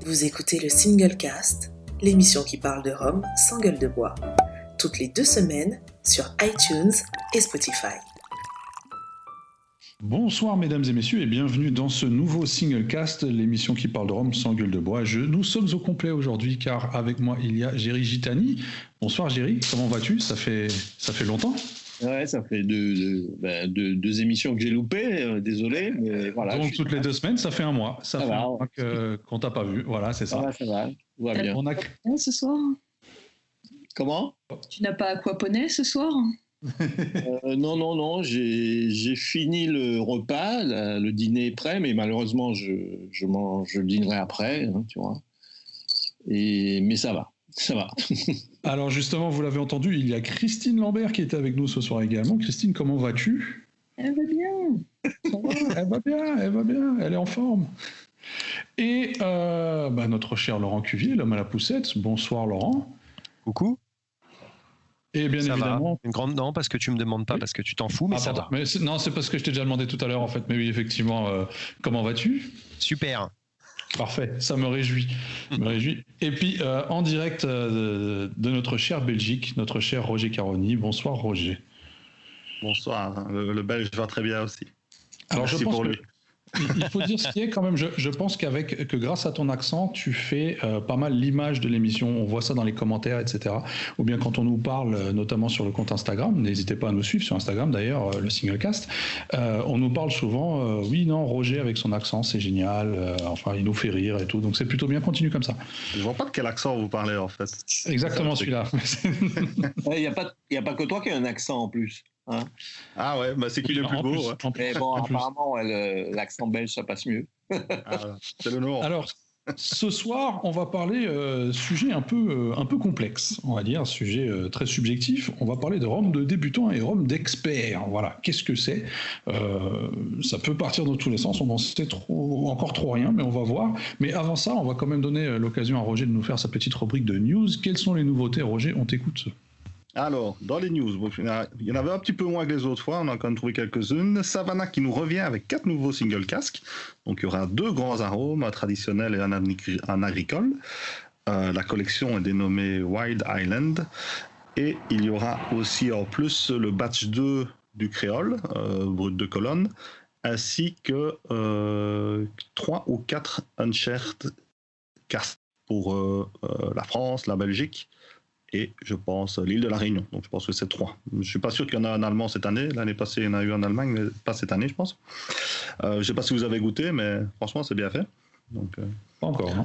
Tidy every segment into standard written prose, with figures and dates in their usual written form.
Vous écoutez le Single Cast, l'émission qui parle de rhum sans gueule de bois, toutes les 2 semaines sur iTunes et Spotify. Bonsoir mesdames et messieurs et bienvenue dans ce nouveau Single Cast, l'émission qui parle de rhum sans gueule de bois. Nous sommes au complet aujourd'hui car avec moi il y a Géry Gitani. Bonsoir Géry, comment vas-tu ? Ça fait longtemps. Ouais, ça fait deux émissions que j'ai loupées, désolé, mais voilà. Donc toutes les 2 semaines, ça fait un mois. Ça fait un mois qu'on t'a pas vu, voilà, c'est ça. Ça va, tout va bien. On a... ce soir ? Comment ? Tu n'as pas aquaponé ce soir ? Non, j'ai fini le repas, le dîner est prêt, mais malheureusement je dînerai après, hein, tu vois. Mais ça va. Alors justement, vous l'avez entendu, il y a Christine Lambert qui était avec nous ce soir également. Christine, comment vas-tu ? Elle va bien. Ça va, elle va bien, elle est en forme. Et notre cher Laurent Cuvier, l'homme à la poussette. Bonsoir Laurent. Coucou. Et bien ça évidemment... va. Une grande dent parce que tu me demandes pas, parce que tu t'en fous, mais ça va. Mais c'est parce que je t'ai déjà demandé tout à l'heure en fait. Mais oui, effectivement, comment vas-tu ? Super. Parfait, ça me réjouit. Et puis, en direct de notre chère Belgique, notre cher Roger Caroni. Bonsoir Roger. Bonsoir, le Belge va très bien aussi. Alors, merci je pense pour que... lui. Il faut dire ce qui est quand même, je pense que grâce à ton accent, tu fais pas mal l'image de l'émission, on voit ça dans les commentaires, etc. Ou bien quand on nous parle, notamment sur le compte Instagram, n'hésitez pas à nous suivre sur Instagram d'ailleurs, le Singlecast, on nous parle souvent, Roger avec son accent, c'est génial, il nous fait rire et tout, donc c'est plutôt bien, continue comme ça. Je vois pas de quel accent vous parlez en fait. Exactement celui-là. Il n'y a pas que toi qui as un accent en plus. Hein, ah ouais, c'est qu'il est plus beau. Mais bon, apparemment, l'accent belge, ça passe mieux. C'est le nom. Alors, ce soir, on va parler sujet un peu complexe, on va dire, sujet très subjectif. On va parler de rhum de débutants et rhum d'experts. Voilà, qu'est-ce que c'est ? Ça peut partir dans tous les sens, on n'en sait encore trop rien, mais on va voir. Mais avant ça, on va quand même donner l'occasion à Roger de nous faire sa petite rubrique de news. Quelles sont les nouveautés, Roger ? On t'écoute. Alors, dans les news, il y en avait un petit peu moins que les autres fois, on a quand même trouvé quelques-unes. Savannah qui nous revient avec 4 nouveaux single casques. Donc il y aura 2 grands arômes, un traditionnel et un agricole. La collection est dénommée Wild Island. Et il y aura aussi en plus le batch 2 du créole, brut de Colonne, ainsi que 3 ou 4 unshared casques pour la France, la Belgique, et je pense l'île de la Réunion. Donc je pense que c'est 3. Je ne suis pas sûr qu'il y en a en allemand cette année. L'année passée, il y en a eu en Allemagne, mais pas cette année, je pense. Je ne sais pas si vous avez goûté, mais franchement, c'est bien fait. Donc, pas encore, non ?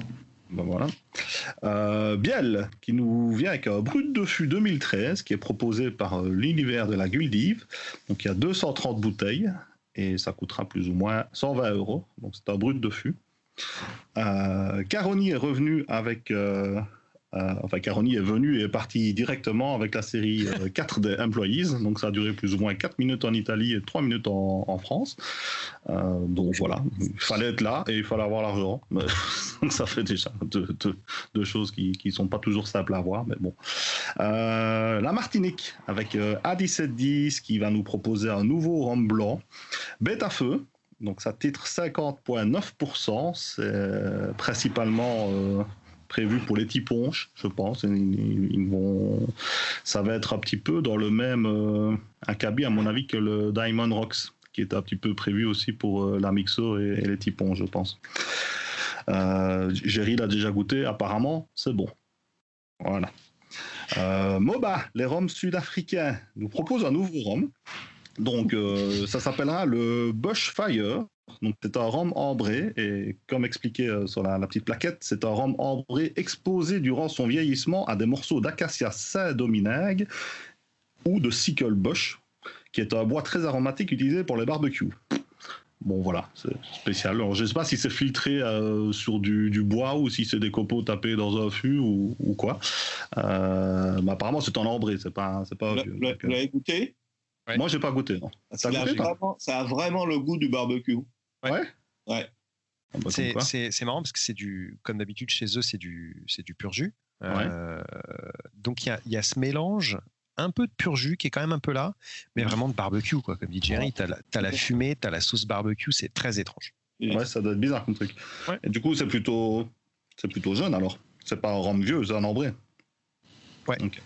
Ben voilà. Biel, qui nous vient avec un brut de fût 2013, qui est proposé par l'univers de la Guldive. Donc il y a 230 bouteilles, et ça coûtera plus ou moins 120 €. Donc c'est un brut de fût. Caroni est revenu avec... Caroni est venu et est parti directement avec la série 4 des Employees, donc ça a duré plus ou moins 4 minutes en Italie et 3 minutes en France. Donc voilà, il fallait être là et il fallait avoir l'argent. Donc ça fait déjà deux choses qui ne sont pas toujours simples à voir, mais bon. La Martinique avec A1710 qui va nous proposer un nouveau rhum blanc, Bête à feu. Donc ça titre 50,9%, c'est principalement... prévu pour les tiponches, je pense. Ça va être un petit peu dans le même acabit, à mon avis, que le Diamond Rocks, qui est un petit peu prévu aussi pour la mixo et les tiponches, je pense. Géry l'a déjà goûté, apparemment, c'est bon. Voilà. Moba, les rhums sud-africains, nous propose un nouveau rhum. Donc, ça s'appellera le Bushfire. Donc, c'est un rhum ambré, et comme expliqué sur la petite plaquette, c'est un rhum ambré exposé durant son vieillissement à des morceaux d'acacia Saint-Domingue ou de sickle bush, qui est un bois très aromatique utilisé pour les barbecues. Bon, voilà, c'est spécial. Alors, je ne sais pas si c'est filtré sur du bois ou si c'est des copeaux tapés dans un fût ou quoi. Mais apparemment, c'est un ambré, c'est pas un fût. Vous l'avez goûté ? Ouais. Moi, j'ai pas goûté. Non. Ça a vraiment le goût du barbecue. Ouais. Ouais. Ah bah, c'est marrant parce que comme d'habitude chez eux, c'est du pur jus. Ouais. Donc il y a ce mélange, un peu de pur jus qui est quand même un peu là, mais vraiment de barbecue, quoi. Comme dit Jerry, t'as la fumée, t'as la sauce barbecue, c'est très étrange. Ouais, ça doit être bizarre comme truc. Ouais. Et du coup, c'est plutôt C'est plutôt jeune alors. C'est pas un rhum vieux, c'est un ambré. Ouais. Okay.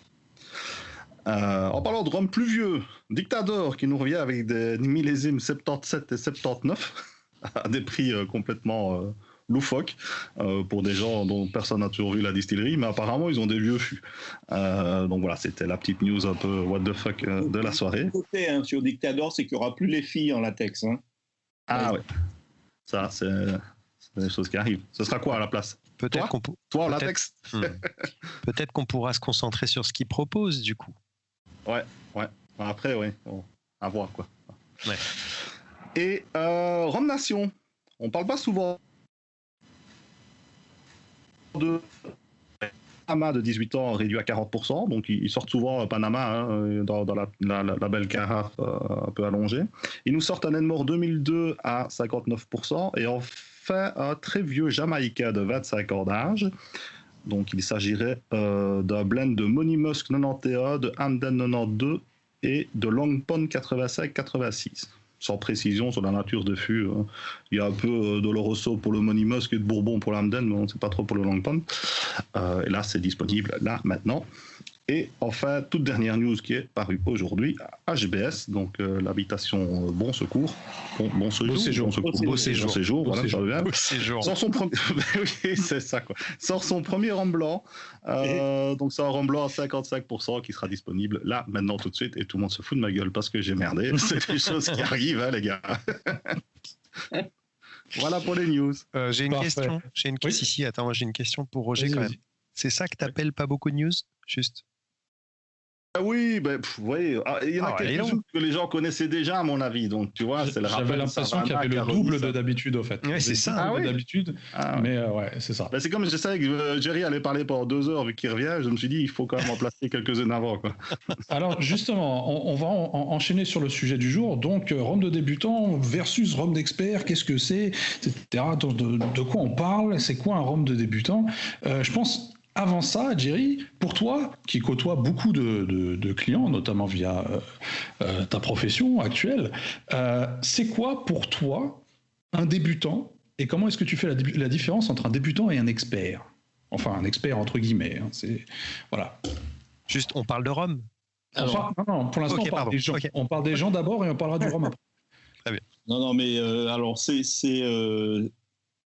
En parlant de rhum plus vieux, Dictador qui nous revient avec des millésimes 77 et 79 à des prix complètement loufoques pour des gens dont personne n'a toujours vu la distillerie, mais apparemment ils ont des vieux fûts. Donc voilà, c'était la petite news un peu what the fuck de la soirée. Le côté sur Dictador, c'est qu'il n'y aura plus les filles en latex. Hein. Ah ouais, ça c'est des choses qui arrivent. Ce sera quoi à la place? Peut-être Toi en latex. Peut-être qu'on pourra se concentrer sur ce qu'ils proposent du coup. Ouais. Après, ouais, bon, à voir quoi. Ouais. Et Rhum Nation, on parle pas souvent de Panama de 18 ans réduit à 40%, donc ils sortent souvent Panama dans la belle carafe un peu allongée. Ils nous sortent un Enmore 2002 à 59% et enfin un très vieux Jamaïcain de 25 ans d'âge. Donc il s'agirait d'un blend de Money Musk 91, de Hamden 92 et de Long Pond 85-86. Sans précision sur la nature de fût. Il y a un peu d'Oloroso pour le Money Musk et de Bourbon pour l'Hamden, mais on ne sait pas trop pour le Long Pond. Et là, c'est disponible, là, maintenant. Et enfin, toute dernière news qui est parue aujourd'hui, HBS, donc l'habitation Bon Secours. Bon séjour. Voilà, ça revient. Sort son premier... oui, c'est ça, quoi. Sort son premier rhum blanc. Donc c'est un rhum blanc à 55% qui sera disponible là, maintenant, tout de suite. Et tout le monde se fout de ma gueule parce que j'ai merdé. C'est des choses qui arrivent, hein, les gars. Voilà pour les news. J'ai une question. Ici. Attends, moi j'ai une question pour Roger quand même. C'est ça que t'appelles pas beaucoup de news, juste? Ah oui, vous voyez, il y en a quelques-unes que les gens connaissaient déjà, à mon avis. Donc, tu vois, c'est le rappel. J'avais l'impression qu'il y avait le double de d'habitude, au fait. Ouais, c'est ça. D'habitude, mais ouais, c'est ça. C'est comme je savais que Jerry allait parler pendant 2 heures, vu qu'il revient, je me suis dit, il faut quand même en placer quelques-unes avant, quoi. Alors, justement, on va enchaîner sur le sujet du jour. Donc, rhum de débutant versus rhum d'expert, qu'est-ce que c'est, etc. De quoi on parle? C'est quoi un rhum de débutant? Je pense... Avant ça, Jerry, pour toi, qui côtoie beaucoup de clients, notamment via ta profession actuelle, c'est quoi pour toi un débutant et comment est-ce que tu fais la différence entre un débutant et un expert? Enfin, un expert entre guillemets. Voilà. Juste, on parle de rhum? Non, pour l'instant, on parle des gens. On parle des gens d'abord et on parlera du rhum après. Très bien. Non, mais alors,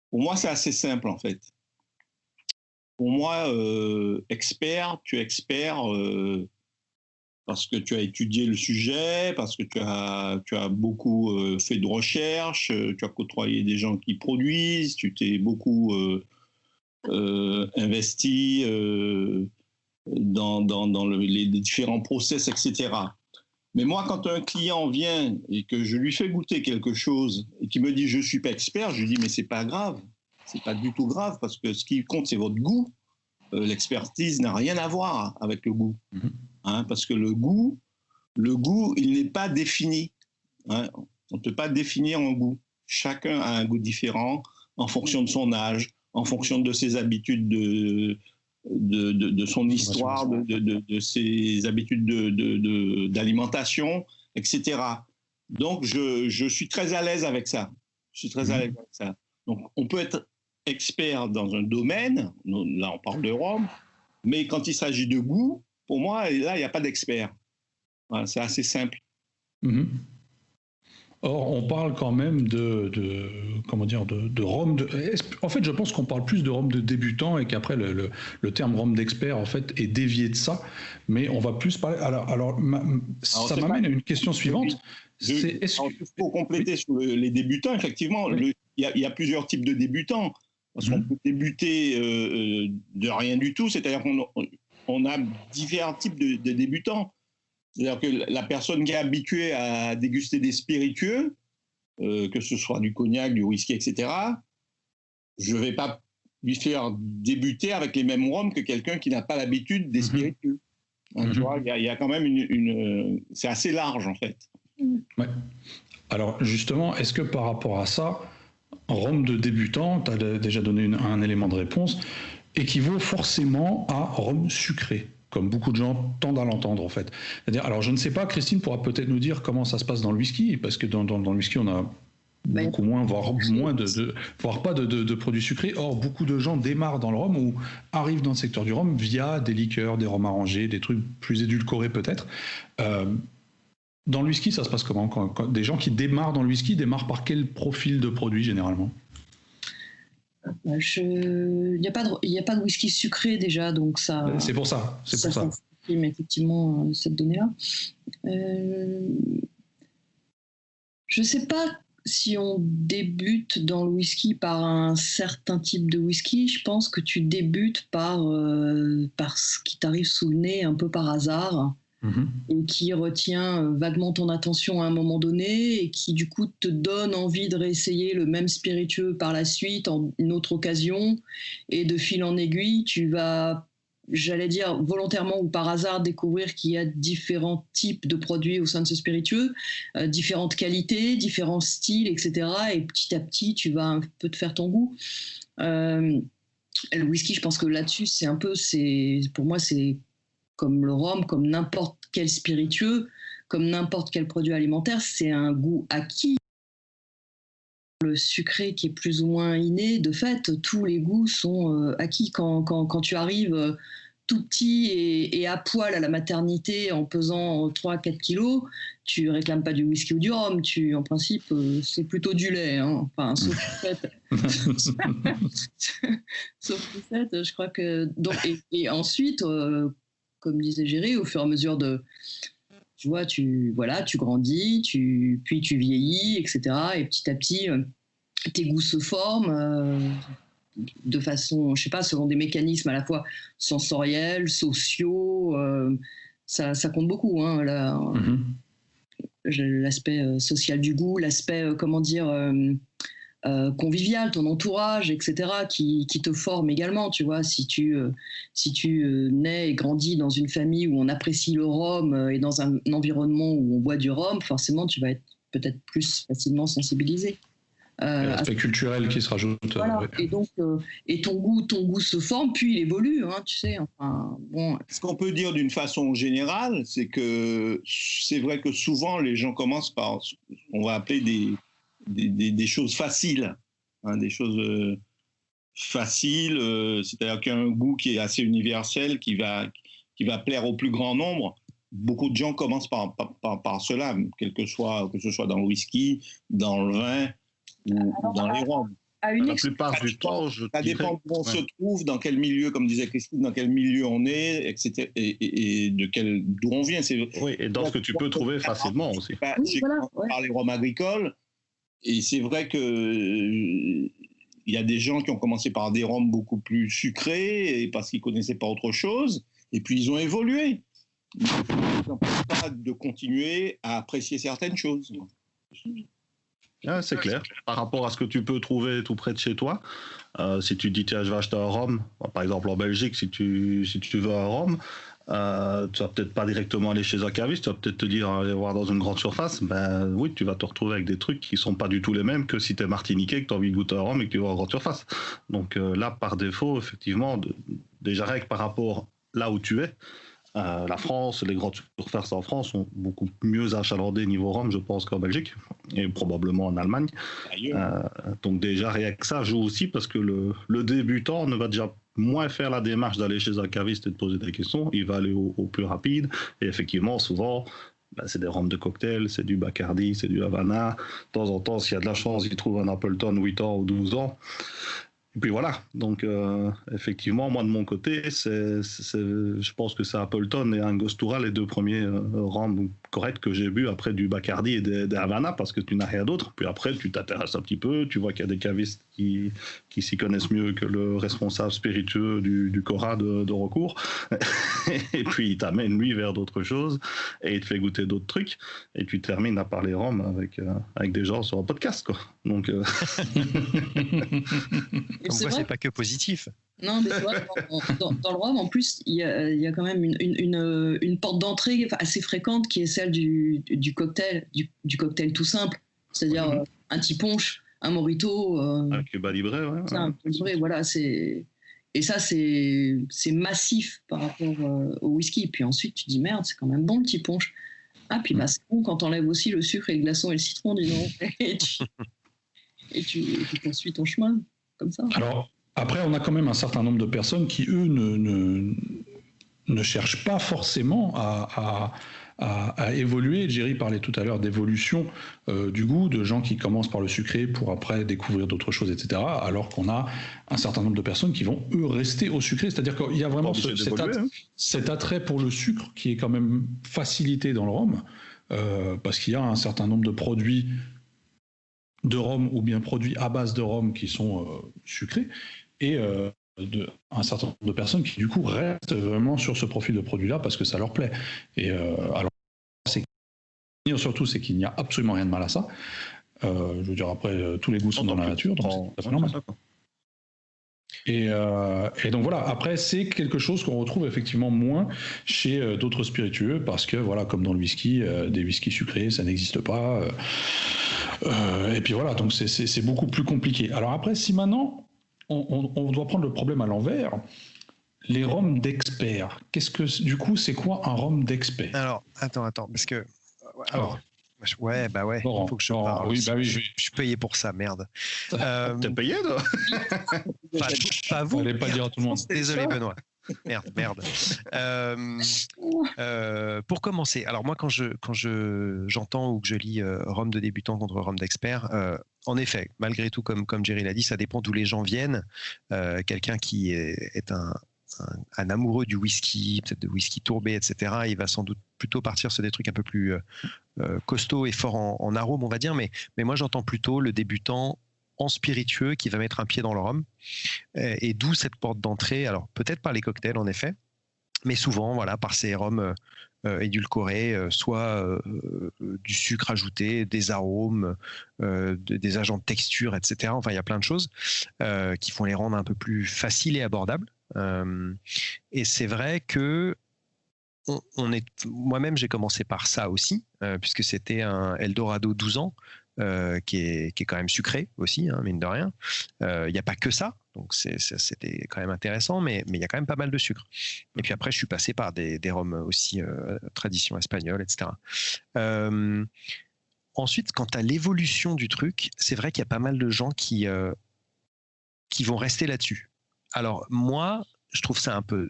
pour moi, c'est assez simple en fait. Pour moi, expert, tu es expert parce que tu as étudié le sujet, parce que tu as beaucoup fait de recherche, tu as côtoyé des gens qui produisent, tu t'es beaucoup investi dans les différents process, etc. Mais moi, quand un client vient et que je lui fais goûter quelque chose et qu'il me dit « je ne suis pas expert », je lui dis « mais c'est pas grave ». C'est pas du tout grave parce que ce qui compte, c'est votre goût. L'expertise n'a rien à voir avec le goût. Parce que le goût, il n'est pas défini. On ne peut pas définir un goût. Chacun a un goût différent en fonction de son âge, en fonction de ses habitudes, de son histoire, de ses habitudes d'alimentation, etc. Donc, je suis très à l'aise avec ça. Donc, on peut être expert dans un domaine, là on parle de rhum, mais quand il s'agit de goût, pour moi, là, il n'y a pas d'expert. Voilà, c'est assez simple. Or, on parle quand même de rhum. En fait, je pense qu'on parle plus de rhum de débutant et qu'après, le terme rhum d'expert, en fait, est dévié de ça. Mais on va plus parler... Alors ça m'amène à une question suivante. Pour compléter sur les débutants, effectivement, il y a plusieurs types de débutants. Parce qu'on peut débuter de rien du tout, c'est-à-dire qu'on a divers types de débutants. C'est-à-dire que la personne qui est habituée à déguster des spiritueux, que ce soit du cognac, du whisky, etc., je ne vais pas lui faire débuter avec les mêmes rhums que quelqu'un qui n'a pas l'habitude des spiritueux. Tu vois, il y a quand même c'est assez large, en fait. Ouais. Alors, justement, est-ce que par rapport à ça, rhum de débutant, tu as déjà donné un élément de réponse, équivaut forcément à rhum sucré, comme beaucoup de gens tendent à l'entendre en fait. C'est-à-dire, alors je ne sais pas, Christine pourra peut-être nous dire comment ça se passe dans le whisky, parce que dans le whisky on a beaucoup moins, voire pas de produits sucrés. Or, beaucoup de gens démarrent dans le rhum ou arrivent dans le secteur du rhum via des liqueurs, des rhums arrangés, des trucs plus édulcorés peut-être. Dans le whisky, ça se passe comment quand des gens qui démarrent dans le whisky démarrent par quel profil de produit généralement? Il n'y a pas de whisky sucré déjà, donc ça. C'est pour ça. Ça supprime effectivement cette donnée-là. Je ne sais pas si on débute dans le whisky par un certain type de whisky. Je pense que tu débutes par ce qui t'arrive sous le nez un peu par hasard. Et qui retient vaguement ton attention à un moment donné et qui du coup te donne envie de réessayer le même spiritueux par la suite en une autre occasion, et de fil en aiguille tu vas, j'allais dire volontairement ou par hasard, découvrir qu'il y a différents types de produits au sein de ce spiritueux, différentes qualités, différents styles, etc. Et petit à petit tu vas un peu te faire ton goût. Le whisky, je pense que là-dessus pour moi c'est comme le rhum, comme n'importe quel spiritueux, comme n'importe quel produit alimentaire, c'est un goût acquis. Le sucré qui est plus ou moins inné, de fait, tous les goûts sont acquis. Quand tu arrives tout petit et à poil à la maternité en pesant 3-4 kilos, tu réclames pas du whisky ou du rhum, en principe, c'est plutôt du lait. Hein. Enfin, sauf Poussette, je crois que... Donc, et ensuite... comme disait Géry, au fur et à mesure tu grandis, puis tu vieillis, etc. Et petit à petit, tes goûts se forment de façon, je sais pas, selon des mécanismes à la fois sensoriels, sociaux. Ça compte beaucoup, hein, l'aspect social du goût, l'aspect, convivial, ton entourage, etc., qui te forme également, tu vois. Si tu nais et grandis dans une famille où on apprécie le rhum et dans un environnement où on boit du rhum, forcément, tu vas être peut-être plus facilement sensibilisé. L'aspect culturel qui se rajoute. Voilà. Ouais. Et donc, ton goût se forme, puis il évolue, hein, tu sais. Enfin, bon. Ce qu'on peut dire d'une façon générale, c'est que c'est vrai que souvent, les gens commencent par ce qu'on va appeler des choses faciles, hein, des choses faciles, c'est-à-dire qu'il y a un goût qui est assez universel, qui va plaire au plus grand nombre. Beaucoup de gens commencent par cela, que ce soit dans le whisky, dans le vin ou dans les rhums. La plupart du temps, ça dépend où on se trouve, dans quel milieu, comme disait Christine, dans quel milieu on est, etc., et d'où on vient. Oui, et dans ce que tu peux trouver facilement aussi. J'ai parlé rhum agricole. Et c'est vrai qu'il y a des gens qui ont commencé par des rhums beaucoup plus sucrés et parce qu'ils ne connaissaient pas autre chose. Et puis, ils ont évolué. Ils n'empêchent pas de continuer à apprécier certaines choses. C'est clair. Par rapport à ce que tu peux trouver tout près de chez toi, si tu dis, tiens, je vais acheter un rhum, par exemple en Belgique, si tu veux un rhum, tu vas peut-être pas directement aller chez un caviste, tu vas peut-être te dire aller voir dans une grande surface. Ben oui, tu vas te retrouver avec des trucs qui sont pas du tout les mêmes que si tu es martiniquais, que tu as envie de goûter un rhum et que tu vas en grande surface. Donc là, par défaut, effectivement, déjà rien que par rapport là où tu es, la France, les grandes surfaces en France sont beaucoup mieux achalandées niveau rhum, je pense, qu'en Belgique et probablement en Allemagne. Donc déjà rien que ça joue aussi parce que le débutant ne va déjà moins faire la démarche d'aller chez un caviste et de poser des questions, il va aller au plus rapide. Et effectivement, souvent, c'est des rhums de cocktail, c'est du Bacardi, c'est du Havana. De temps en temps, s'il y a de la chance, il trouve un Appleton 8 ans ou 12 ans. Et puis voilà, donc effectivement, moi de mon côté, je pense que c'est Appleton et Angostura les deux premiers rhums corrects que j'ai bu après du Bacardi et des Havana, parce que tu n'as rien d'autre. Puis après, tu t'intéresses un petit peu, tu vois qu'il y a des cavistes qui s'y connaissent mieux que le responsable spiritueux du Cora de recours. Et puis il t'amène lui vers d'autres choses et il te fait goûter d'autres trucs. Et tu termines à parler rhum avec des gens sur un podcast, quoi. Donc comme quoi, c'est pas que positif. Non, mais dans le rhum, en plus, il y a quand même une porte d'entrée assez fréquente qui est celle du cocktail, du cocktail tout simple, c'est-à-dire un petit punch, un mojito. Un Cuba Libre, ouais. Un Cuba Libre, voilà, et ça, c'est massif par rapport au whisky. Puis ensuite, tu dis merde, c'est quand même bon le petit punch. Ah, puis c'est bon quand t'enlèves aussi le sucre et le glaçon et le citron, dis donc. et tu poursuis ton chemin comme ça. Alors, après, on a quand même un certain nombre de personnes qui, eux, ne cherchent pas forcément à évoluer. Jerry parlait tout à l'heure d'évolution du goût, de gens qui commencent par le sucré pour après découvrir d'autres choses, etc. Alors qu'on a un certain nombre de personnes qui vont, eux, rester au sucré. C'est-à-dire qu'il y a vraiment cet attrait pour le sucre qui est quand même facilité dans le rhum, parce qu'il y a un certain nombre de produits de rhum ou bien produits à base de rhum qui sont sucrés, et un certain nombre de personnes qui du coup restent vraiment sur ce profil de produit-là parce que ça leur plaît. Et alors, surtout, c'est qu'il n'y a absolument rien de mal à ça. Je veux dire, après, tous les goûts sont dans la nature, donc c'est normal. Et donc voilà, après, c'est quelque chose qu'on retrouve effectivement moins chez d'autres spiritueux parce que, voilà, comme dans le whisky, des whiskies sucrés, ça n'existe pas. Et puis voilà, donc c'est beaucoup plus compliqué. Alors après, si maintenant on doit prendre le problème à l'envers, les rhums d'experts, du coup, c'est quoi un rhum d'expert? Alors, attends, parce que... Alors, ouais, il faut que je parle. Oui, oui. Je suis payé pour ça, merde. T'es payé, toi? Pas vous. Fallait pas dire à tout le monde. Désolé, Benoît. Merde. Pour commencer, alors moi, quand j'entends ou que je lis rhum de débutant contre rhum d'expert, en effet, malgré tout, comme Jerry l'a dit, ça dépend d'où les gens viennent. Quelqu'un qui est un amoureux du whisky, peut-être de whisky tourbé, etc., il va sans doute plutôt partir sur des trucs un peu plus costauds et forts en arôme, on va dire. Mais moi, j'entends plutôt le débutant en spiritueux qui va mettre un pied dans le rhum. Et d'où cette porte d'entrée, alors peut-être par les cocktails, en effet, mais souvent, voilà, par ces rhums édulcorés, soit du sucre ajouté, des arômes, des agents de texture, etc. Enfin, il y a plein de choses qui font les rendre un peu plus faciles et abordables. Et c'est vrai que moi-même, j'ai commencé par ça aussi, puisque c'était un Eldorado 12 ans, qui est quand même sucré aussi, hein, mine de rien. Il n'y a pas que ça, donc c'était quand même intéressant, mais il y a quand même pas mal de sucre. Et puis après, je suis passé par des rhums aussi tradition espagnole, etc. Ensuite, quant à l'évolution du truc, c'est vrai qu'il y a pas mal de gens qui vont rester là-dessus. Alors moi, je trouve ça un peu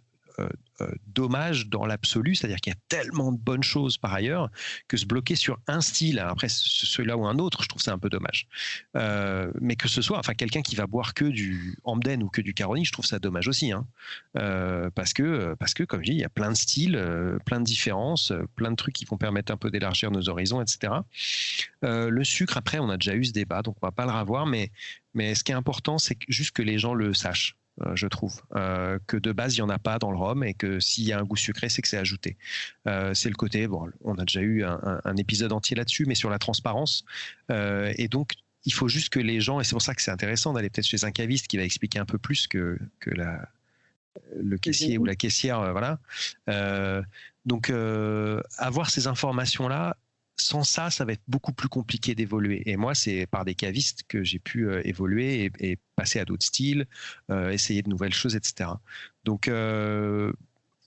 dommage dans l'absolu, c'est-à-dire qu'il y a tellement de bonnes choses par ailleurs que se bloquer sur un style, après celui-là ou un autre, je trouve ça un peu dommage. Mais que ce soit, enfin, quelqu'un qui va boire que du Hamden ou que du Caroni, je trouve ça dommage aussi, hein. Parce que, comme je dis, il y a plein de styles, plein de différences, plein de trucs qui vont permettre un peu d'élargir nos horizons, etc. Le sucre, après, on a déjà eu ce débat, donc on va pas le revoir, mais ce qui est important, c'est juste que les gens le sachent. Je trouve que de base il n'y en a pas dans le rhum et que s'il y a un goût sucré, c'est que c'est ajouté. C'est le côté, bon, on a déjà eu un épisode entier là-dessus, mais sur la transparence, et donc il faut juste que les gens, et c'est pour ça que c'est intéressant d'aller peut-être chez un caviste qui va expliquer un peu plus que le caissier ou la caissière, voilà. Donc avoir ces informations-là, sans ça, ça va être beaucoup plus compliqué d'évoluer. Et moi, c'est par des cavistes que j'ai pu évoluer et passer à d'autres styles, essayer de nouvelles choses, etc. Donc, il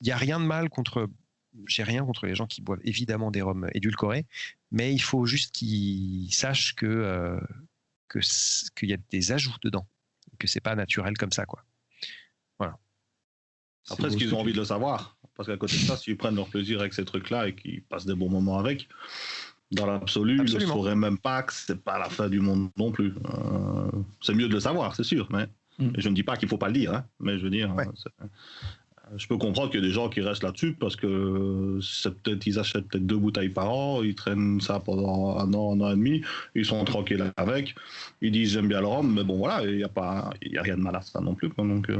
n'y a rien de mal j'ai rien contre les gens qui boivent évidemment des rhums édulcorés, mais il faut juste qu'ils sachent qu'il y a des ajouts dedans, que c'est pas naturel comme ça, quoi. Voilà. Après, ce qu'ils ont envie de le savoir, parce qu'à côté de ça, s'ils prennent leur plaisir avec ces trucs-là et qu'ils passent des bons moments avec, dans l'absolu, ils ne sauraient même pas que c'est pas la fin du monde non plus. C'est mieux de le savoir, c'est sûr, mais je ne dis pas qu'il ne faut pas le dire, hein, mais je veux dire, je peux comprendre qu'il y a des gens qui restent là-dessus parce que ils achètent peut-être 2 bouteilles par an, ils traînent ça pendant un an et demi, ils sont tranquilles avec, ils disent j'aime bien le rhum, mais bon voilà, il n'y a rien de mal à ça non plus, quoi. Donc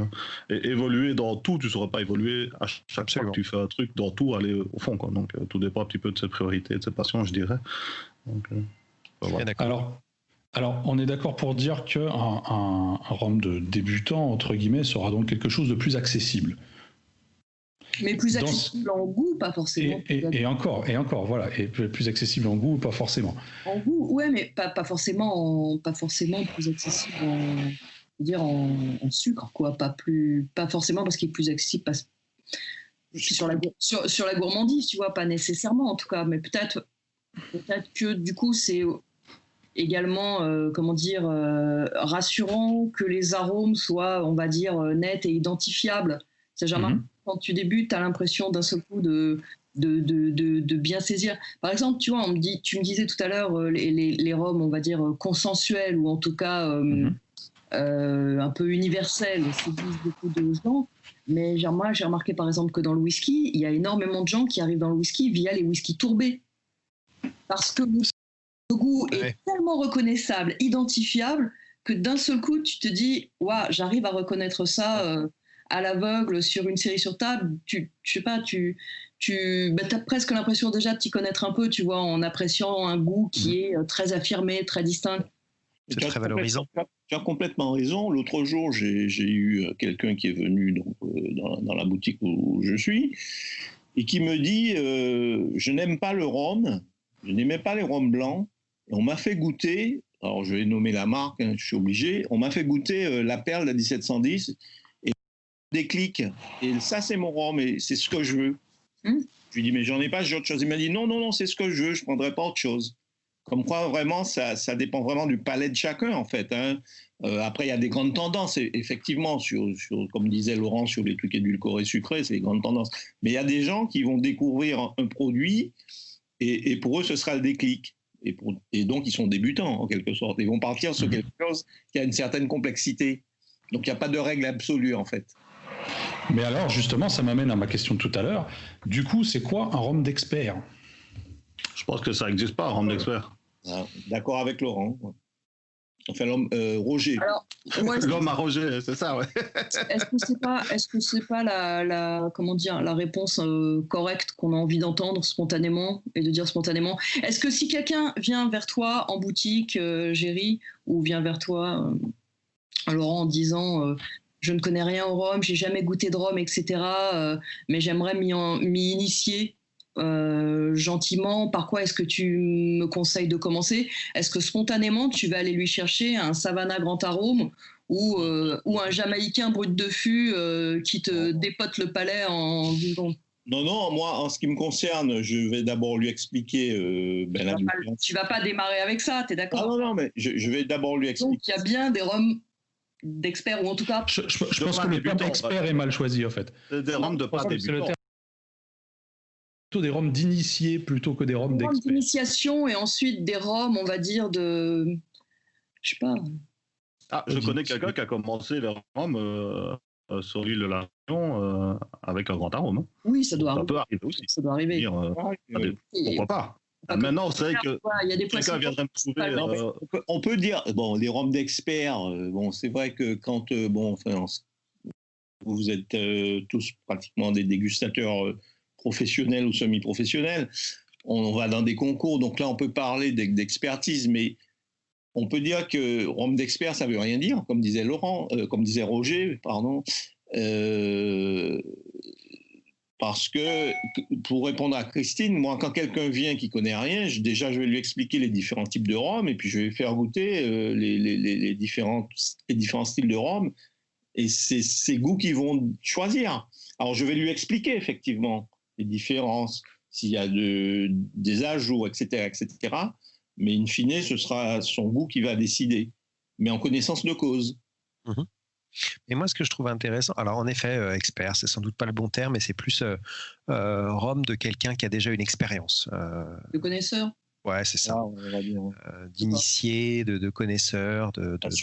évoluer dans tout, tu ne saurais pas évoluer à chaque fois que tu fais un truc dans tout, aller au fond, quoi. Donc tout dépend un petit peu de ses priorités, de ses passions, je dirais. Donc, voilà. Alors, on est d'accord pour dire qu'un rhum de débutant, entre guillemets, sera donc quelque chose de plus accessible. Mais plus accessible en goût, pas forcément. Et encore, voilà, et plus accessible en goût, pas forcément. En goût, ouais, mais pas forcément plus accessible en sucre, quoi. Pas forcément parce qu'il est plus accessible sur la gourmandise, tu vois, pas nécessairement en tout cas, mais peut-être que du coup c'est également, rassurant, que les arômes soient, on va dire, nets et identifiables. C'est jamais quand tu débutes, tu as l'impression d'un seul coup de bien saisir. Par exemple, tu vois, tu me disais tout à l'heure les rhums, on va dire, consensuels, ou en tout cas un peu universels, séduisent beaucoup de gens. Mais moi, j'ai remarqué par exemple que dans le whisky, il y a énormément de gens qui arrivent dans le whisky via les whiskies tourbés. Parce que le goût est tellement reconnaissable, identifiable, que d'un seul coup, tu te dis, waouh, j'arrive à reconnaître ça à l'aveugle sur une série sur table. Tu as presque l'impression déjà de t'y connaître un peu, tu vois, en appréciant un goût qui est très affirmé, très distinct. C'est très valorisant. Tu as complètement raison. L'autre jour, j'ai eu quelqu'un qui est venu dans la boutique où je suis et qui me dit je n'aime pas le rhum, je n'aimais pas les rhums blancs. Et on m'a fait goûter, alors je vais nommer la marque, je suis obligé, on m'a fait goûter la Perle de 1710 et déclic. Et ça, c'est mon rhum et c'est ce que je veux. Je lui dis mais j'en ai pas, j'ai autre chose. Il m'a dit non, c'est ce que je veux, je ne prendrai pas autre chose. Comme quoi, vraiment, ça dépend vraiment du palais de chacun, en fait. Après, il y a des grandes tendances, effectivement, comme disait Laurent, sur les trucs édulcorés sucrés, c'est les grandes tendances. Mais il y a des gens qui vont découvrir un produit et pour eux, ce sera le déclic. Et donc, ils sont débutants, en quelque sorte. Ils vont partir sur quelque chose qui a une certaine complexité. Donc, il n'y a pas de règle absolue, en fait. Mais alors, justement, ça m'amène à ma question de tout à l'heure. Du coup, c'est quoi un rhum d'expert ? Je pense que ça n'existe pas, un rhum d'expert. Ah, d'accord avec Laurent. Enfin, Roger. Alors, l'homme à Roger, c'est ça, ouais. Est-ce que c'est pas la réponse correcte qu'on a envie d'entendre spontanément et de dire spontanément? Est-ce que si quelqu'un vient vers toi en boutique, Géry, ou vient vers toi, Laurent, en disant je ne connais rien au rhum, j'ai jamais goûté de rhum, etc., mais j'aimerais m'y initier gentiment, par quoi est-ce que tu me conseilles de commencer? Est-ce que spontanément tu vas aller lui chercher un Savannah Grand Arôme ou un Jamaïcain brut de fût qui te dépote le palais en 10 secondes? Non, moi, en ce qui me concerne, je vais d'abord lui expliquer... tu vas pas démarrer avec ça, t'es d'accord? Non, mais je vais d'abord lui expliquer. Donc, il y a bien des rhums d'experts, ou en tout cas... Je pense que le terme expert est mal choisi, en fait. Des rhums de pas débutants. Plutôt des rhums d'initiés plutôt que des rhums d'experts. D'initiation et ensuite des rhums, on va dire, je sais pas. Ah, je connais quelqu'un qui a commencé les rhums sur l'île de la Réunion avec un grand arôme. Oui, ça doit peut arriver aussi. Ça doit arriver. Pourquoi pas? Maintenant, c'est vrai que il y a des quelqu'un viendrait me trouver... On peut dire, les rhums d'experts, c'est vrai que quand vous êtes tous pratiquement des dégustateurs professionnels ou semi-professionnels, on va dans des concours, donc là on peut parler d'expertise, mais on peut dire que rhum d'expert, ça veut rien dire, comme disait Roger, pardon, parce que, pour répondre à Christine, moi, quand quelqu'un vient qui connaît rien, déjà je vais lui expliquer les différents types de rhum, et puis je vais lui faire goûter les différents styles de rhum, et c'est ses goûts qu'ils vont choisir. Alors je vais lui expliquer effectivement les différences, s'il y a des ajouts, etc., mais in fine, ce sera son goût qui va décider, mais en connaissance de cause. Et moi, ce que je trouve intéressant, alors en effet, expert, c'est sans doute pas le bon terme, mais c'est plus rhum de quelqu'un qui a déjà une expérience. De connaisseur. Ouais, c'est ça. On va dire. D'initié, de connaisseur,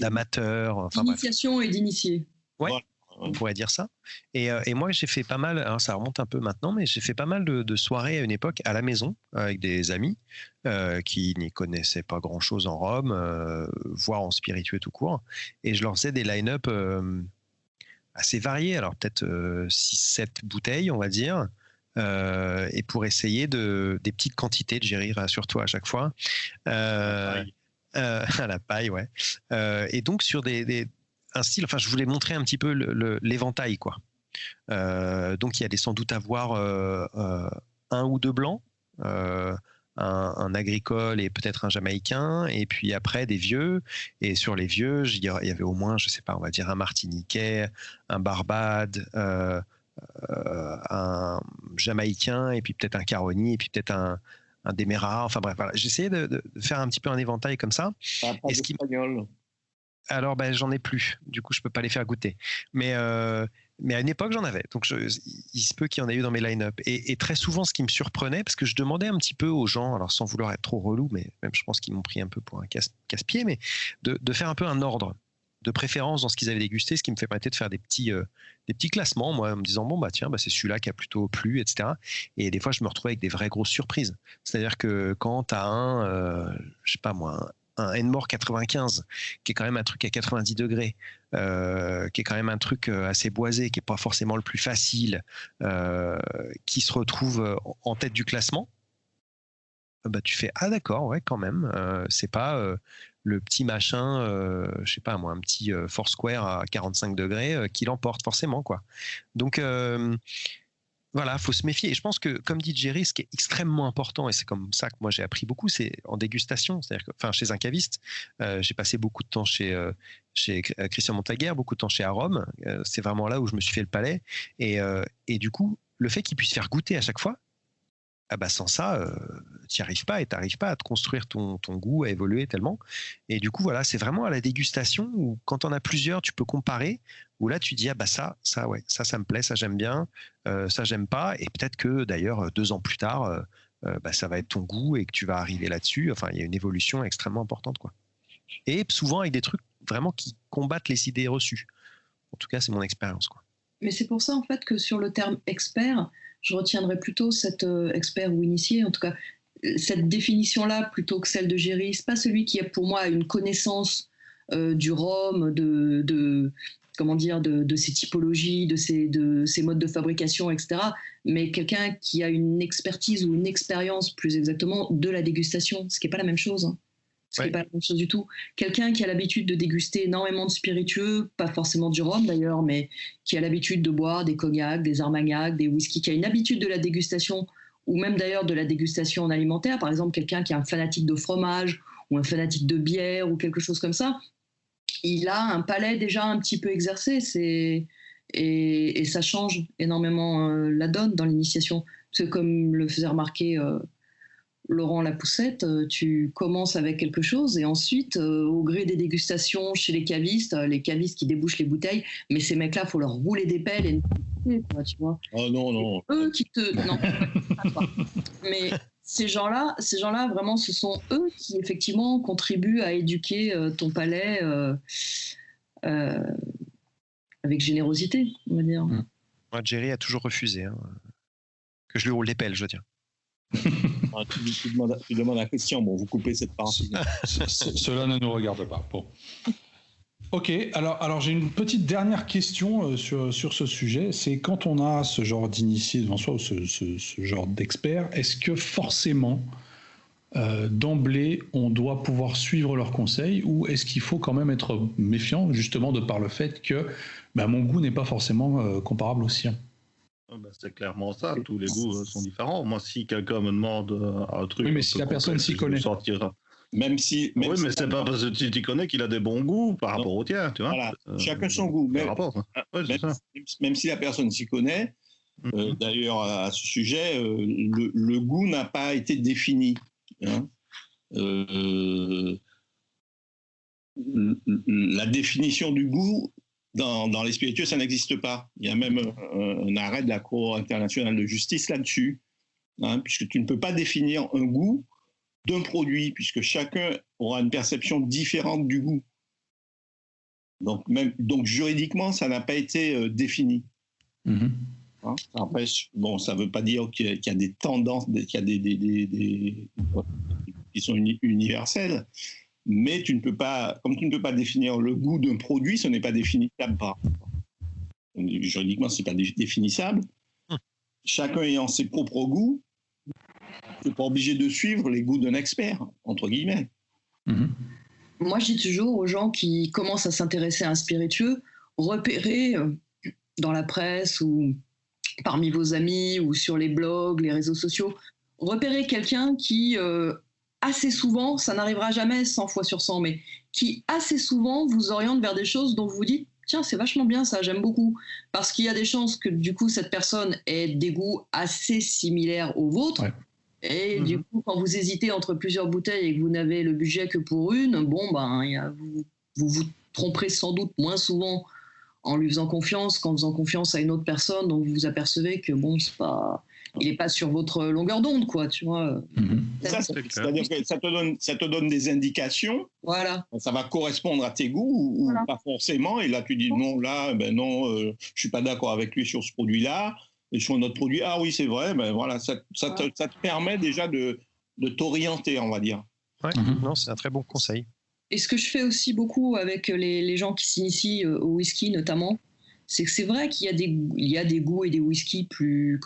d'amateur. Enfin, d'initiation et d'initié. Ouais. On pourrait dire ça. Et moi, j'ai fait pas mal, alors ça remonte un peu maintenant, mais j'ai fait pas mal de soirées à une époque à la maison avec des amis qui n'y connaissaient pas grand-chose en rhum, voire en spiritueux tout court. Et je leur faisais des line-up assez variés, alors peut-être 6-7 bouteilles, on va dire, et pour essayer des petites quantités de Géry, rassure-toi à chaque fois. À la paille, ouais. Et donc sur un style, enfin je voulais montrer un petit peu l'éventail, quoi. Donc il y allait sans doute avoir un ou deux blancs, un agricole et peut-être un jamaïcain, et puis après des vieux, et sur les vieux il y avait au moins, je sais pas, on va dire un martiniquais, un barbade, un jamaïcain, et puis peut-être un caroni, et puis peut-être Demerara, enfin bref, voilà. J'essayais de faire un petit peu un éventail comme ça. Pas d'espagnol. Alors, j'en ai plus. Du coup, je peux pas les faire goûter. Mais à une époque, j'en avais. Donc, il se peut qu'il y en ait eu dans mes line-up. Et très souvent, ce qui me surprenait, parce que je demandais un petit peu aux gens, alors sans vouloir être trop relou, mais même je pense qu'ils m'ont pris un peu pour un casse-pied, mais de faire un peu un ordre de préférence dans ce qu'ils avaient dégusté, ce qui me fait permettre de faire des petits classements, moi, en me disant, tiens, c'est celui-là qui a plutôt plu, etc. Et des fois, je me retrouvais avec des vraies grosses surprises. C'est-à-dire que quand tu as je sais pas moi, un Enmore 95, qui est quand même un truc à 90 degrés, qui est quand même un truc assez boisé, qui n'est pas forcément le plus facile, qui se retrouve en tête du classement, tu fais ah d'accord, ouais, quand même, c'est pas le petit machin, je sais pas moi, un petit Foursquare à 45 degrés qui l'emporte forcément, quoi. Donc voilà, faut se méfier. Et je pense que, comme dit Jerry, ce qui est extrêmement important, et c'est comme ça que moi j'ai appris beaucoup, c'est en dégustation. C'est-à-dire que, chez un caviste, j'ai passé beaucoup de temps chez Christian Montaguer, beaucoup de temps chez Arôme. C'est vraiment là où je me suis fait le palais. Et du coup, le fait qu'il puisse faire goûter à chaque fois, sans ça, tu n'y arrives pas et tu n'arrives pas à te construire ton goût, à évoluer tellement. Et du coup, voilà, c'est vraiment à la dégustation où, quand on a plusieurs, tu peux comparer, où là, tu dis, ça me plaît, ça j'aime bien, ça j'aime pas. Et peut-être que d'ailleurs, 2 ans plus tard, ça va être ton goût et que tu vas arriver là-dessus. Enfin, il y a une évolution extrêmement importante, quoi. Et souvent avec des trucs vraiment qui combattent les idées reçues. En tout cas, c'est mon expérience, quoi. Mais c'est pour ça, en fait, que sur le terme expert, je retiendrai plutôt cet expert ou initié, en tout cas, cette définition-là, plutôt que celle de Jerry. C'est pas celui qui a, pour moi, une connaissance du rhum, de ses typologies, de ses modes de fabrication, etc. Mais quelqu'un qui a une expertise ou une expérience, plus exactement, de la dégustation, ce qui n'est pas la même chose. Ce qui n'est pas la même chose du tout. Quelqu'un qui a l'habitude de déguster énormément de spiritueux, pas forcément du rhum d'ailleurs, mais qui a l'habitude de boire des cognacs, des armagnacs, des whisky, qui a une habitude de la dégustation, ou même d'ailleurs de la dégustation en alimentaire, par exemple quelqu'un qui est un fanatique de fromage, ou un fanatique de bière, ou quelque chose comme ça, il a un palais déjà un petit peu exercé, et ça change énormément la donne dans l'initiation. Parce que comme le faisait remarquer Laurent Lapoussette, tu commences avec quelque chose et ensuite, au gré des dégustations chez les cavistes qui débouchent les bouteilles, mais ces mecs-là, il faut leur rouler des pelles et tu vois. Oh non. Eux qui te... Non, pas. Mais ces gens-là, vraiment, ce sont eux qui, effectivement, contribuent à éduquer ton palais avec générosité, on va dire. Moi, Jerry a toujours refusé que je lui roule les pelles, je veux dire. Tu demandes à Christian, vous coupez cette partie. Cela ne nous regarde pas. Bon. Ok, alors j'ai une petite dernière question sur ce sujet. C'est quand on a ce genre d'initié devant soi, ou ce genre d'expert, est-ce que forcément, d'emblée, on doit pouvoir suivre leurs conseils, ou est-ce qu'il faut quand même être méfiant, justement, de par le fait que mon goût n'est pas forcément comparable au sien? C'est clairement ça, tous les goûts sont différents. Moi, si quelqu'un me demande un truc... Oui, mais si la personne s'y connaît. Même si mais c'est pas parce que tu t'y connais qu'il a des bons goûts par rapport au tien, tu vois. Voilà, chacun son goût. Même si la personne s'y connaît, d'ailleurs, à ce sujet, le goût n'a pas été défini. La définition du goût dans les spiritueux, ça n'existe pas. Il y a même un arrêt de la Cour internationale de justice là-dessus, puisque tu ne peux pas définir un goût d'un produit, puisque chacun aura une perception différente du goût. Donc juridiquement, ça n'a pas été défini. Ça empêche, ça ne veut pas dire qu'il y a des tendances, qu'il y a des qui sont universelles, mais comme tu ne peux pas définir le goût d'un produit, ce n'est pas définissable. Juridiquement, ce n'est pas définissable. Chacun ayant ses propres goûts, tu n'es pas obligé de suivre les goûts d'un expert, entre guillemets. Moi, je dis toujours aux gens qui commencent à s'intéresser à un spiritueux, repérez dans la presse ou parmi vos amis ou sur les blogs, les réseaux sociaux, repérez quelqu'un qui... assez souvent, ça n'arrivera jamais 100 fois sur 100, mais qui assez souvent vous oriente vers des choses dont vous vous dites « Tiens, c'est vachement bien ça, j'aime beaucoup ». Parce qu'il y a des chances que du coup, cette personne ait des goûts assez similaires aux vôtres. Ouais. Et du coup, quand vous hésitez entre plusieurs bouteilles et que vous n'avez le budget que pour une, bon, vous tromperez sans doute moins souvent en lui faisant confiance qu'en faisant confiance à une autre personne, donc vous vous apercevez que bon, il n'est pas sur votre longueur d'onde, quoi, tu vois. C'est-à-dire que ça te donne des indications. Voilà. Ça va correspondre à tes goûts ou pas forcément. Et là, tu dis non, je suis pas d'accord avec lui sur ce produit-là. Et sur notre produit, ah oui, c'est vrai. Ben voilà, ça te permet déjà de t'orienter, on va dire. Ouais. Non, c'est un très bon conseil. Et ce que je fais aussi beaucoup avec les gens qui s'initient au whisky, notamment, c'est que c'est vrai qu'il y a des goûts et des whiskies plus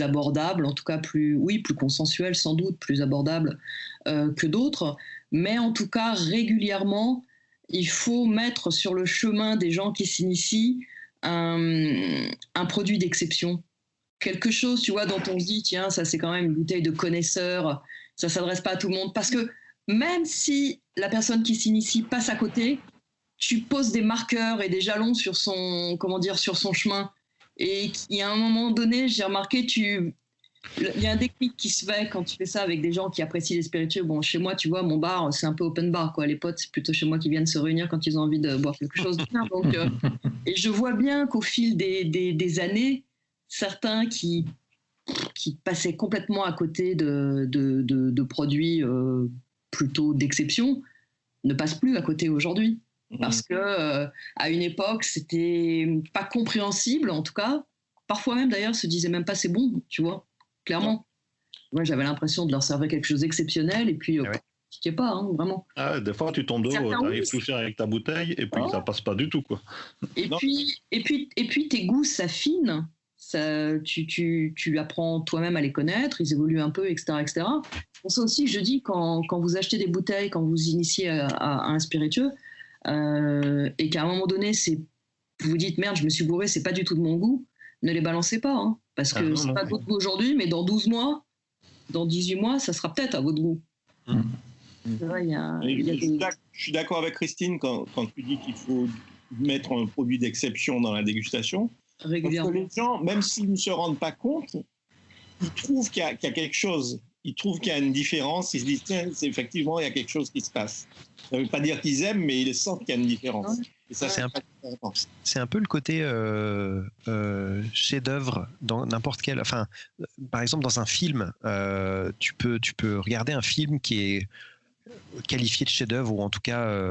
abordables, en tout cas plus consensuels sans doute, plus abordables que d'autres. Mais en tout cas, régulièrement, il faut mettre sur le chemin des gens qui s'initient un produit d'exception. Quelque chose, tu vois, dont on se dit, tiens, ça c'est quand même une bouteille de connaisseur, ça s'adresse pas à tout le monde. Parce que même si la personne qui s'initie passe à côté, tu poses des marqueurs et des jalons sur son chemin. Et il y a un moment donné, j'ai remarqué, il y a un déclic qui se fait quand tu fais ça avec des gens qui apprécient les spiritueux. Bon, chez moi, tu vois, mon bar, c'est un peu open bar, quoi. Les potes, c'est plutôt chez moi qui viennent se réunir quand ils ont envie de boire quelque chose de bien. Donc, et je vois bien qu'au fil des années, certains qui passaient complètement à côté de produits plutôt d'exception ne passent plus à côté aujourd'hui. Parce que à une époque, c'était pas compréhensible, en tout cas. Parfois même, d'ailleurs, se disaient même pas c'est bon, tu vois, clairement. Moi, j'avais l'impression de leur servir quelque chose d'exceptionnel et puis je pas, hein, vraiment. Ah, des fois, tu tombes de haut, tu arrives tout cher avec ta bouteille et puis ça passe pas du tout, quoi. Et puis tes goûts s'affinent. Tu apprends toi-même à les connaître, ils évoluent un peu, etc. etc. Pour ça aussi, je dis, quand vous achetez des bouteilles, quand vous initiez à un spiritueux, et qu'à un moment donné, vous vous dites merde, je me suis bourré, c'est pas du tout de mon goût, ne les balancez pas, hein, parce que c'est pas de votre goût aujourd'hui, mais dans 12 mois, dans 18 mois, ça sera peut-être à votre goût. C'est vrai, je suis d'accord avec Christine quand tu dis qu'il faut mettre un produit d'exception dans la dégustation. Régulièrement. Parce que les gens, même s'ils ne se rendent pas compte, ils trouvent qu'il y a quelque chose, ils trouvent qu'il y a une différence, ils se disent tiens, effectivement, il y a quelque chose qui se passe. Ça ne veut pas dire qu'ils aiment, mais ils sentent qu'il y a une différence. Et ça, c'est un peu le côté chef-d'œuvre dans n'importe quel. Enfin, par exemple, dans un film, tu peux regarder un film qui est qualifié de chef-d'œuvre ou en tout cas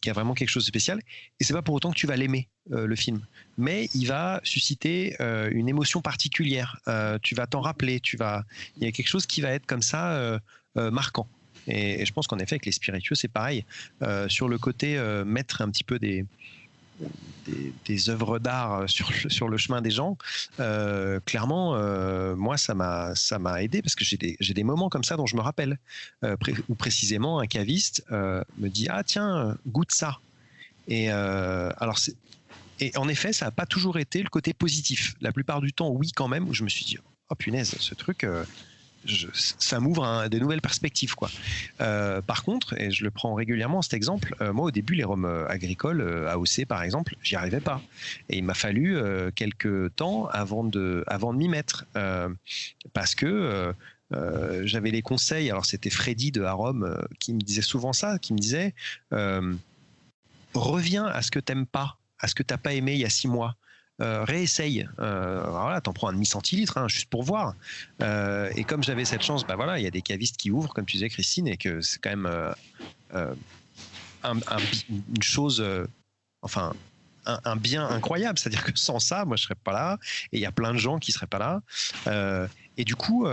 qui a vraiment quelque chose de spécial. Et c'est pas pour autant que tu vas l'aimer, le film. Mais il va susciter une émotion particulière. Tu vas t'en rappeler. Il y a quelque chose qui va être comme ça marquant. Et je pense qu'en effet, avec les spiritueux, c'est pareil. Sur le côté mettre un petit peu des œuvres d'art sur le chemin des gens, clairement, moi, ça m'a aidé parce que j'ai des moments comme ça dont je me rappelle. Où précisément, un caviste me dit « Ah tiens, goûte ça ». Et en effet, ça n'a pas toujours été le côté positif. La plupart du temps, oui, quand même, où je me suis dit « Oh punaise, ce truc… ça m'ouvre des nouvelles perspectives, quoi. Par contre, et je le prends régulièrement cet exemple, moi au début les rhums agricoles, AOC par exemple, j'y arrivais pas. Et il m'a fallu quelques temps avant de m'y mettre. Parce que j'avais les conseils, alors c'était Freddy de Arom qui me disait souvent ça, qui me disait reviens à ce que t'aimes pas, à ce que t'as pas aimé il y a 6 mois. Réessaye, voilà, t'en prends un demi-centilitre, hein, juste pour voir. Et comme j'avais cette chance, bah voilà, il y a des cavistes qui ouvrent, comme tu disais, Christine, et que c'est quand même une chose, enfin, un bien incroyable. C'est-à-dire que sans ça, moi, je serais pas là, et il y a plein de gens qui seraient pas là. Et du coup,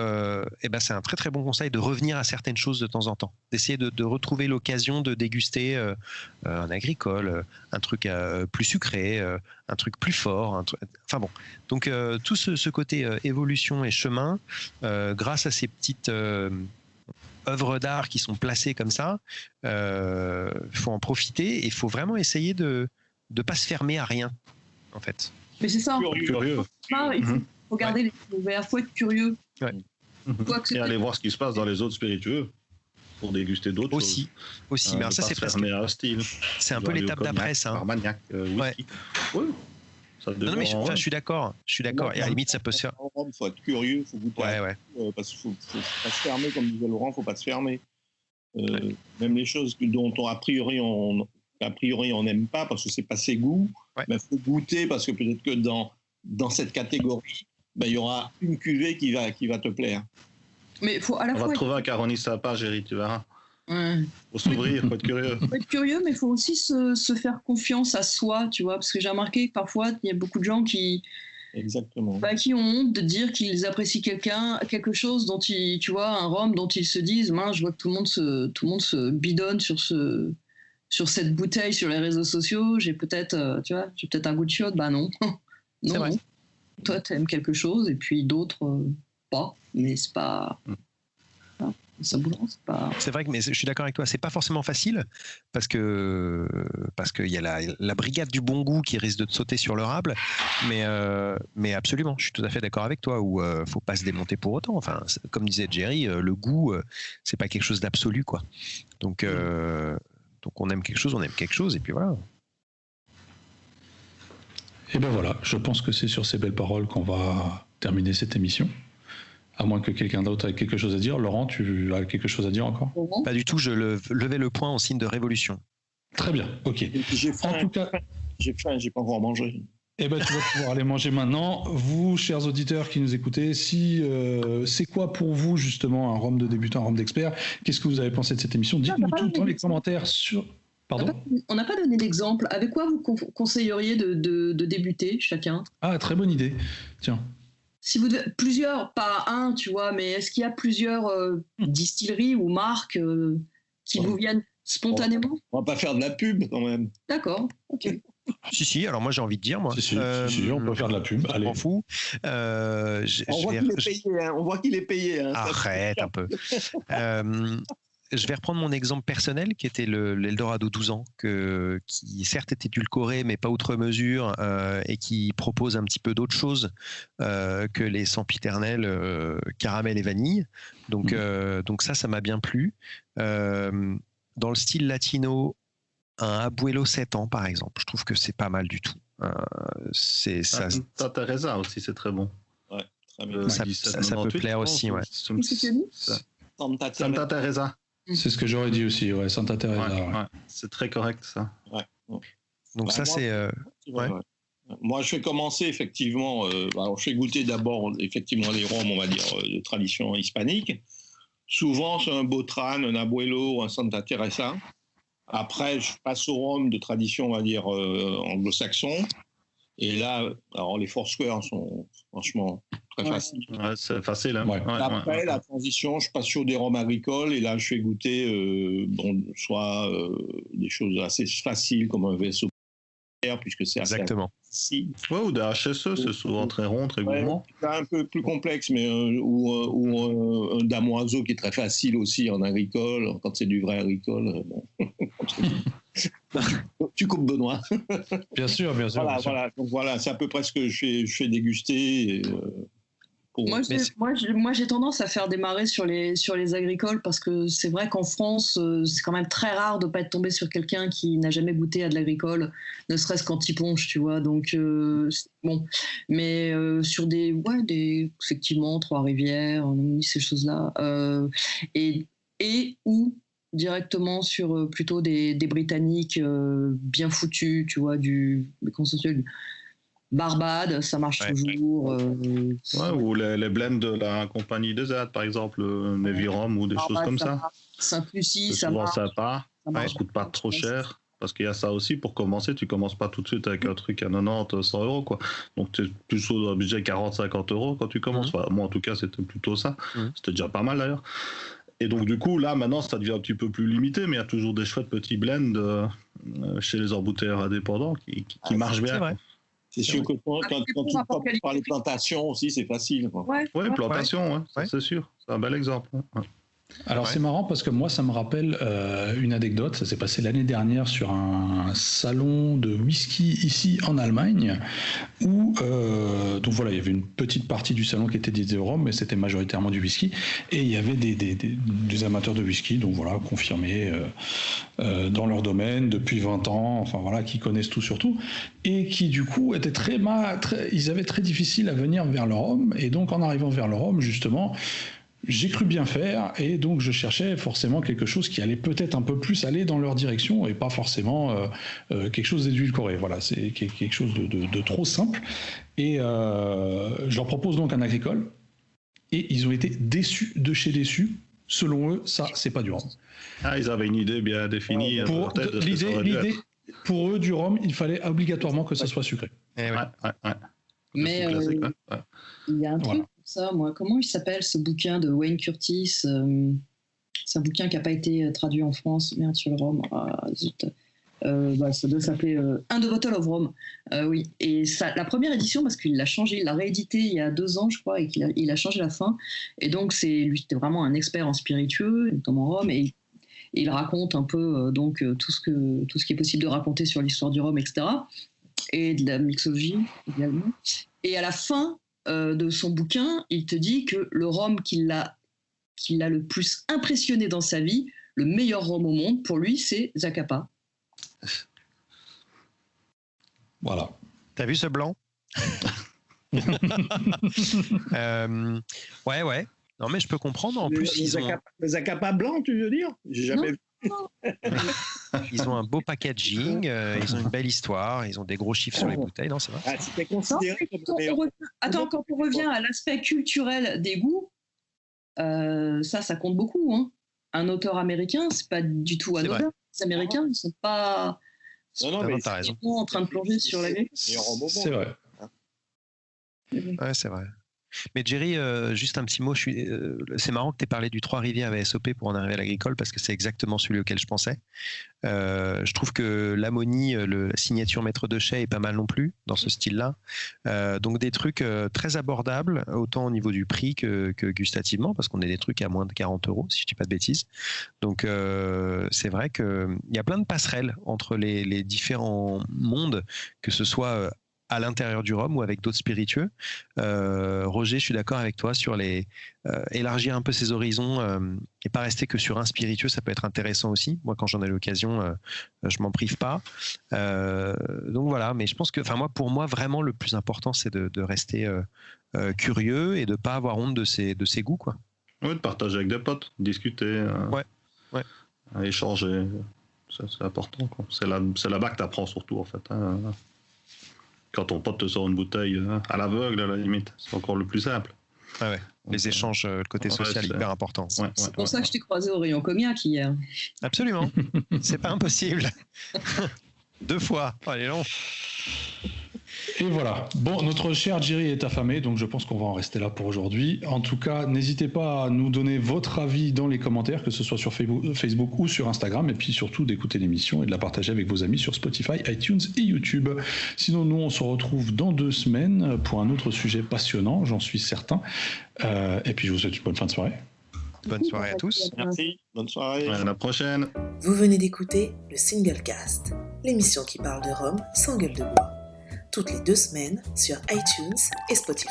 c'est un très très bon conseil de revenir à certaines choses de temps en temps, d'essayer de retrouver l'occasion de déguster un agricole, un truc plus sucré, un truc plus fort, enfin bon. Donc tout ce côté évolution et chemin, grâce à ces petites œuvres d'art qui sont placées comme ça, faut en profiter et il faut vraiment essayer de ne pas se fermer à rien, en fait. Mais c'est ça. Curieux. Il faut garder les yeux ouverts, il faut être curieux. Ouais. Et aller voir ce qui se passe dans les autres spiritueux pour déguster d'autres choses. Aussi. Mais ça, c'est presque. Un style. C'est un peu l'étape d'après, ça. Armagnac, whisky. Ouais. Oui. Non, mais je suis d'accord. Et à la limite, ça peut se faire. Il faut être curieux, il faut goûter. Parce qu'il faut pas se fermer, comme disait Laurent, il ne faut pas se fermer. Même les choses dont a priori on n'aime pas parce que c'est pas ses goûts, mais il faut goûter parce que peut-être que dans cette catégorie, il y aura une cuvée qui va te plaire. Mais faut à la fois. On va trouver un Caronis à la page, Géry, tu verras. Faut s'ouvrir, faut être curieux. Faut être curieux, mais il faut aussi se faire confiance à soi, tu vois, parce que j'ai remarqué que parfois il y a beaucoup de gens qui ont honte de dire qu'ils apprécient quelque chose dont tu vois, un rhum dont ils se disent, mince, je vois que tout le monde se bidonne sur cette bouteille sur les réseaux sociaux, j'ai peut-être un goût de chiotte, non. C'est vrai. Toi t'aimes quelque chose et puis d'autres pas, mais c'est pas. Ça bouge, c'est pas. C'est vrai que, mais je suis d'accord avec toi, c'est pas forcément facile parce que il y a la brigade du bon goût qui risque de te sauter sur le rable, mais absolument, je suis tout à fait d'accord avec toi. Où faut pas se démonter pour autant. Enfin, comme disait Géry, le goût, c'est pas quelque chose d'absolu, quoi. Donc on aime quelque chose, et puis voilà. Et ben voilà, je pense que c'est sur ces belles paroles qu'on va terminer cette émission. À moins que quelqu'un d'autre ait quelque chose à dire. Laurent, tu as quelque chose à dire encore ? Pas du tout, je levais le poing en signe de révolution. Très bien, ok. J'ai faim, j'ai pas encore mangé. Eh ben, tu vas pouvoir aller manger maintenant. Vous, chers auditeurs qui nous écoutez, c'est quoi pour vous justement un rhum de débutant, un rhum d'expert ? Qu'est-ce que vous avez pensé de cette émission ? Dites-nous tout dans les commentaires sur... Pardon ? On n'a pas donné d'exemple. Avec quoi vous conseilleriez de débuter chacun ? Ah, très bonne idée. Tiens. Si vous devez, plusieurs, pas un, tu vois, mais est-ce qu'il y a plusieurs distilleries ou marques qui vous viennent spontanément ? On va pas faire de la pub quand même. D'accord, ok. Si, alors moi j'ai envie de dire, moi. Si, on peut faire de la pub. Allez. Je m'en fous. On voit qu'il est payé. Hein, arrête un peu. Je vais reprendre mon exemple personnel qui était l'Eldorado 12 ans, qui certes est édulcoré mais pas outre mesure et qui propose un petit peu d'autres choses que les sempiternels caramel et vanille. Donc ça m'a bien plu. Dans le style latino, un Abuelo 7 ans par exemple, je trouve que c'est pas mal du tout. Santa Teresa aussi, c'est très bon. Ouais, très bien. Ça peut plaire aussi, ouais. Santa Teresa. C'est ce que j'aurais dit aussi, ouais, Santa Teresa. Ouais. C'est très correct, ça. Ouais. Donc ça, c'est... Ouais. Moi, je vais commencer, effectivement... alors, je vais goûter d'abord, effectivement, les rhums, on va dire, de tradition hispanique. Souvent, c'est un Botran, un Abuelo ou un Santa Teresa. Après, je passe au rhum de tradition, on va dire, anglo-saxon. Et là, alors les Foursquare sont franchement très faciles. Ouais, c'est facile. Hein. Après, la transition, je passe sur des rhums agricoles et là, je fais goûter soit des choses assez faciles comme un vaisseau puisque c'est assez facile. Ouais, ou des HSE, c'est souvent très rond, très gourmand. C'est un peu plus complexe, mais ou un damoiseau qui est très facile aussi en agricole, quand c'est du vrai agricole. Bon. Tu coupes Benoît. Bien sûr. Voilà. Donc voilà, c'est à peu près ce que je fais déguster. Et, moi, j'ai tendance à faire démarrer sur les agricoles parce que c'est vrai qu'en France, c'est quand même très rare de ne pas être tombé sur quelqu'un qui n'a jamais goûté à de l'agricole, ne serait-ce qu'en tiponche, tu vois. Donc, bon. Mais sur effectivement, Trois-Rivières, ces choses-là. Et ou directement sur plutôt des Britanniques bien foutus, tu vois, Barbade, ça marche toujours. Ou les blends de la compagnie des Z, par exemple, Navy Rhum ou des choses comme ça. Saint-Lucie, ça marche. Sympa, ça ne coûte pas trop cher. Parce qu'il y a ça aussi, pour commencer, tu ne commences pas tout de suite avec un truc à 90, 100 euros, quoi. Donc tu es plus dans un budget 40-50 euros quand tu commences. Enfin, moi, en tout cas, c'était plutôt ça. C'était déjà pas mal d'ailleurs. Et donc, du coup, là, maintenant, ça devient un petit peu plus limité, mais il y a toujours des chouettes petits blends chez les embouteilleurs indépendants qui marchent bien. Vrai. C'est sûr que quand tu parles des plantations aussi, c'est facile. Oui, plantations, ça, c'est sûr. C'est un bel exemple. Ouais. Alors c'est marrant parce que moi ça me rappelle une anecdote, ça s'est passé l'année dernière sur un salon de whisky ici en Allemagne où donc voilà, il y avait une petite partie du salon qui était dédiée au rhum, mais c'était majoritairement du whisky. Et il y avait des amateurs de whisky, donc voilà, confirmés dans leur domaine depuis 20 ans, enfin voilà, qui connaissent tout sur tout, et qui du coup étaient ils avaient très difficile à venir vers le rhum. Et donc en arrivant vers le rhum, justement, j'ai cru bien faire, et donc je cherchais forcément quelque chose qui allait peut-être un peu plus aller dans leur direction et pas forcément quelque chose d'édulcoré. Voilà, c'est quelque chose de trop simple. Et je leur propose donc un agricole, et ils ont été déçus de chez déçus. Selon eux, ça, c'est pas du rhum. Ah, ils avaient une idée bien définie. L'idée, pour eux, du rhum, il fallait obligatoirement que ça soit sucré. Ouais. Mais il y a un truc. Ça, moi, comment il s'appelle ce bouquin de Wayne Curtis C'est un bouquin qui n'a pas été traduit en France. Merde, sur le rhum. Zut. Ça doit s'appeler Un de Bottle of Rhum. Oui. Et ça, la première édition, parce qu'il l'a changé, il l'a réédité il y a 2 ans, je crois, et qu'il a changé la fin. Et donc, lui, c'était vraiment un expert en spiritueux, notamment rhum, et il raconte un peu tout ce qui est possible de raconter sur l'histoire du rhum, etc. Et de la mixologie également. Et à la fin de son bouquin, il te dit que le rhum qui l'a le plus impressionné dans sa vie, le meilleur rhum au monde, pour lui, c'est Zacapa. Voilà. T'as vu ce blanc? Ouais. Non, mais je peux comprendre. En plus, le Zacapa blanc, tu veux dire? J'ai jamais vu. Ils ont un beau packaging, ils ont une belle histoire, ils ont des gros chiffres sur les bouteilles, non, c'est vrai. Ah, c'était considéré comme quand on revient à l'aspect culturel des goûts, ça compte beaucoup. Hein. Un auteur américain, c'est pas du tout anodin. Les Américains, ils sont pas. Non, mais t'as raison. En train de plonger sur la vie. C'est vrai. Ouais, c'est vrai. Mais Jerry, juste un petit mot, c'est marrant que tu aies parlé du Trois-Rivières VSOP pour en arriver à l'agricole, parce que c'est exactement celui auquel je pensais. Je trouve que l'Ammonie, la signature maître de chai est pas mal non plus, dans ce style-là. Donc des trucs très abordables, autant au niveau du prix que gustativement, parce qu'on a des trucs à moins de 40 €, si je dis pas de bêtises. Donc c'est vrai qu'il y a plein de passerelles entre les différents mondes, que ce soit à l'intérieur du rhum ou avec d'autres spiritueux. Roger, je suis d'accord avec toi sur élargir un peu ses horizons et pas rester que sur un spiritueux, ça peut être intéressant aussi. Moi, quand j'en ai l'occasion, je m'en prive pas. Donc voilà, mais je pense que, pour moi, vraiment, le plus important, c'est de rester curieux et de pas avoir honte de ses goûts, quoi. Oui, de partager avec des potes, discuter, ouais. Échanger. C'est important, quoi. C'est là-bas que tu apprends surtout, en fait. Hein. Quand ton pote te sort une bouteille à l'aveugle, à la limite, c'est encore le plus simple. Ah ouais. Les échanges, le côté social, hyper important. C'est pour ça que je t'ai croisé au rayon cognac hier. Absolument. C'est pas impossible. 2 fois. Allez, long. Et voilà. Bon, notre cher Jerry est affamé, donc je pense qu'on va en rester là pour aujourd'hui. En tout cas, n'hésitez pas à nous donner votre avis dans les commentaires, que ce soit sur Facebook ou sur Instagram, et puis surtout d'écouter l'émission et de la partager avec vos amis sur Spotify, iTunes et YouTube. Sinon, nous, on se retrouve dans 2 semaines pour un autre sujet passionnant, j'en suis certain. Et puis, je vous souhaite une bonne fin de soirée. Bonne soirée à tous. Merci, bonne soirée. À la prochaine. Vous venez d'écouter le Single Cast, l'émission qui parle de rhum sans gueule de bois. Toutes les 2 semaines sur iTunes et Spotify.